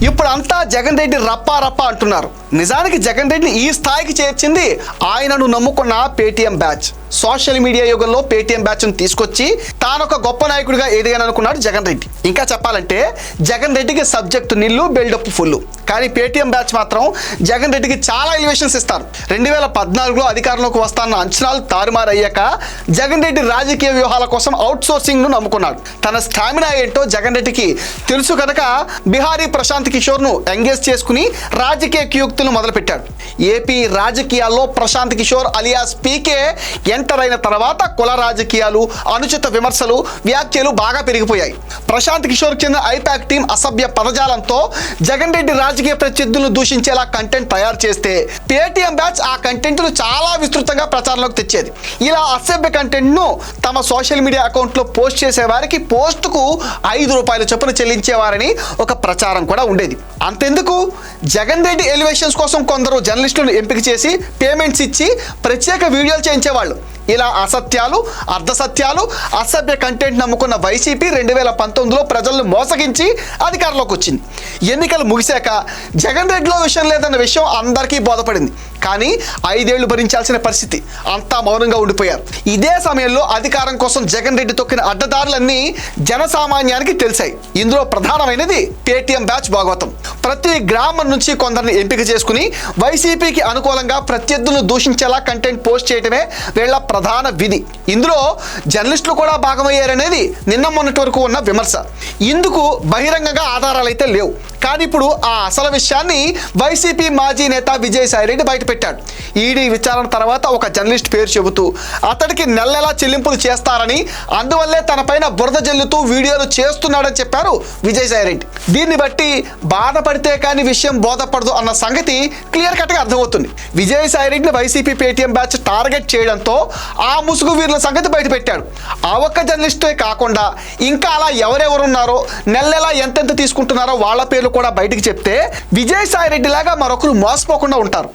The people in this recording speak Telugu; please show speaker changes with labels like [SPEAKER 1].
[SPEAKER 1] ఇప్పుడు అంతా జగన్ రెడ్డి రప్పా రప్పా అంటున్నారు. నిజానికి జగన్ రెడ్డిని ఈ స్థాయికి చేర్చింది ఆయనను నమ్ముకున్న పేటీఎం బ్యాచ్. సోషల్ మీడియా యుగంలో పేటీఎం బ్యాచ్ను తీసుకొచ్చి తానొక గొప్ప నాయకుడిగా ఎదిగాననుకున్నాడు జగన్ రెడ్డి. ఇంకా చెప్పాలంటే జగన్ రెడ్డికి సబ్జెక్టు నిల్లు, బిల్డప్ ఫుల్. కానీ పేటీఎం బ్యాచ్ మాత్రం జగన్ రెడ్డికి చాలా ఎలివేషన్స్ ఇస్తారు. 2014లో అధికారంలోకి వస్తాన్న అంచనాలు తారుమారయ్యాక జగన్ రెడ్డి రాజకీయ వ్యూహాల కోసం అవుట్ సోర్సింగ్ ను నమ్ముకున్నాడు. తన స్టామినా ఏంటో జగన్ రెడ్డికి తెలుసు కనుక బిహారీ ప్రశాంత్ కిషోర్ ను ఎంగేజ్ చేసుకుని రాజకీయ కుయుక్తులు మొదలుపెట్టాడు. ఏపీ రాజకీయాల్లో ప్రశాంత్ కిషోర్ అలియాస్ పీకే ఎంటర్ అయిన తర్వాత కుల రాజకీయాలు, అనుచిత విమర్శలు, వ్యాఖ్యలు బాగా పెరిగిపోయాయి. ప్రశాంత్ కిషోర్ కింద ఐపాక్ టీం అసభ్య పదజాలంతో జగన్ రెడ్డి రాజకీయ ప్రత్యర్థులను దూషించేలా కంటెంట్ తయారు చేస్తే పేటీఎం బ్యాచ్ ఆ కంటెంట్ ను చాలా విస్తృతంగా ప్రచారంలోకి తెచ్చేది. ఇలా అసభ్య కంటెంట్ ను తమ సోషల్ మీడియా అకౌంట్ లో పోస్ట్ చేసే వారికి పోస్టుకు ₹5 చొప్పున చెల్లించేవారని ఒక ప్రచారం కూడా ఉండేది. అంతెందుకు, జగన్ రెడ్డి ఎలివేషన్స్ కోసం కొందరు జర్నలిస్టులను ఎంపిక చేసి పేమెంట్స్ ఇచ్చి ప్రత్యేక వీడియోలు చేయించేవాళ్ళు. ఇలా అసత్యాలు, అర్ధసత్యాలు, అసభ్య కంటెంట్ నమ్ముకున్న వైసీపీ 2019లో ప్రజలను మోసగించి అధికారంలోకి వచ్చింది. ఎన్నికలు ముగిశాక జగన్ రెడ్డిలో విషయం లేదన్న విషయం అందరికీ బోధపడింది. కానీ 5 ఏళ్లు భరించాల్సిన పరిస్థితి. అంతా మౌనంగా ఉండిపోయారు. ఇదే సమయంలో అధికారం కోసం జగన్ రెడ్డి తొక్కిన అడ్డదారులన్నీ జనసామాన్యానికి తెలిసాయి. ఇందులో ప్రధానమైనది పేటీఎం బ్యాచ్ భాగవతం. ప్రతి గ్రామం నుంచి కొందరిని ఎంపిక చేసుకుని వైసీపీకి అనుకూలంగా ప్రత్యర్థులను దూషించేలా కంటెంట్ పోస్ట్ చేయడమే వీళ్ళ ప్రధాన విధి. ఇందులో జర్నలిస్టులు కూడా భాగమయ్యారనేది నిన్న మొన్నటి వరకు ఉన్న విమర్శ. ఇందుకు బహిరంగంగా ఆధారాలు అయితే లేవు. కానీ ఇప్పుడు ఆ అసలు విషయాన్ని వైసీపీ మాజీ నేత విజయసాయిరెడ్డి బయటపెట్టాడు. ఈడీ విచారణ తర్వాత ఒక జర్నలిస్ట్ పేరు చెబుతూ అతడికి నెలలా చెల్లింపులు చేస్తారని, అందువల్లే తనపైన బురద జల్లుతూ వీడియోలు చేస్తున్నాడని చెప్పారు విజయసాయిరెడ్డి. దీన్ని బట్టి బాధపడితే కానీ విషయం బోధపడదు అన్న సంగతి క్లియర్ కట్ గా అర్థమవుతుంది. విజయసాయిరెడ్డిని వైసీపీ పేటీఎం బ్యాచ్ టార్గెట్ చేయడంతో ఆ ముసుగు వీరుల సంగతి బయటపెట్టాడు. ఆ ఒక్క జర్నలిస్టే కాకుండా ఇంకా అలా ఎవరెవరున్నారో, నెలలా ఎంతెంత తీసుకుంటున్నారో వాళ్ళ పేర్లు కూడా బయటికి చెప్తే విజయసాయిరెడ్డి లాగా మరొకరు మోసపోకుండా ఉంటారు.